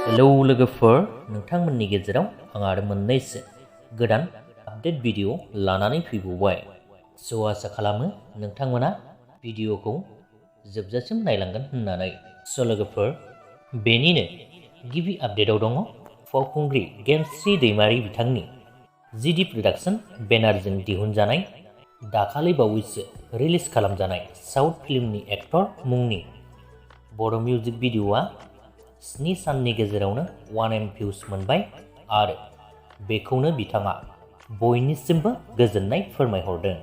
Hello लोगोफोर, नोंथांमोननि गेजेराव आं आरो मोननैसो गोदान आपडेट भिडिअ लानानै फैबावबाय। आसा खालामो नोंथांमोना भिडिअखौ जोबजासिम नायलांगोन होननानै। लोगोफोर, बेनिनो गिबि आपडेटआव दङ फावखुंग्रि गेमस्रि दैमारि बिथांनि जिडि प्रडाक्शन बेनारजों दिहुनजानाय दाखालि बावैसो रिलिज खालामजानाय साउथ फिल्मनि एक्टर मुंनि बर' मिउजिक भिडिअआ 7 साननि गेजेरावनो 1M भिउस मोनबाय आरो बेखौनो बिथाङा बयनिसिमबो गोजोननाय फोरमायहरदों।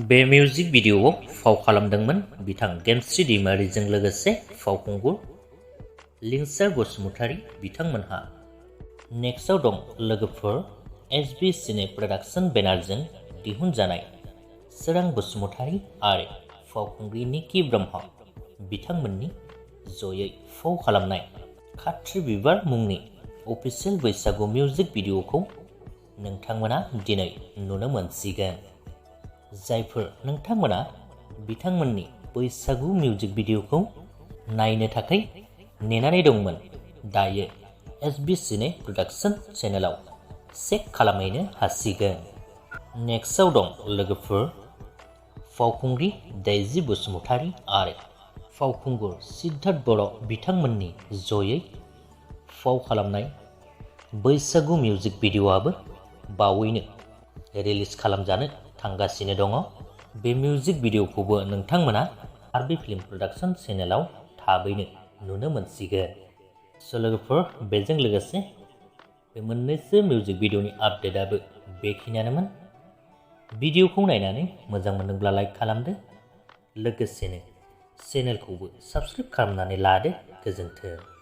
बे मिउजिक भिडिअआव फाव खालामदोंमोन बिथां गेमस्रि दैमारिजों लोगोसे फावखुंगुर लिंसार बसुमतारी बिथांमोनहा। नेक्स्टआव दं लोगोफोर एसबि सिने प्रडाक्शन बेनारजों दिहुनजानाय swrang बसुमतारी आरो फावखुंग्रि निकि ब्रह्म बिथांमोननि जयै फाव खालामनाय खाथ्रि बिबार मुंनि अफिसियेल बैसागु मिउजिक भिडिअखौ नोंथांमोना दिनै नुनो मोनसिगोन। जायफोर नोंथांमोना बिथांमोननि बैसागु मिउजिक भिडिअखौ नायनो थाखाय नेनानै दंमोन, दायो एसबि सिने प्रडाक्शन चेनेलाव चेक खालामहैनो हासिगोन। नेक्स्टआव दं लोगोफोर फावखुंग्रि दैजि बसुमतारी आरो फावखुंगुर shiddharth बर' बिथांमोननि जयै फाव खालामनाय बैसागु मिउजिक भिडिअआबो बावैनो रिलिज खालामजानो थांगासिनो दङ। बे मिउजिक भिडिअखौबो नोंथांमोना BodoFlim प्रडाक्शन चेनेलाव थाबैनो नुनो मोनसिगोन। लोगोफोर, बेजों लोगोसे बे मोननैसो मिउजिक भिडिअनि आपडेटआबो बेखिनियानोमोन। भिडिअखौ नायनानै मोजां मोनदोंब्ला लाइक खालामदो, लोगोसेनो चेनेलखौबो साबस्क्राइब खालामनानै लादो। गोजोन्थों।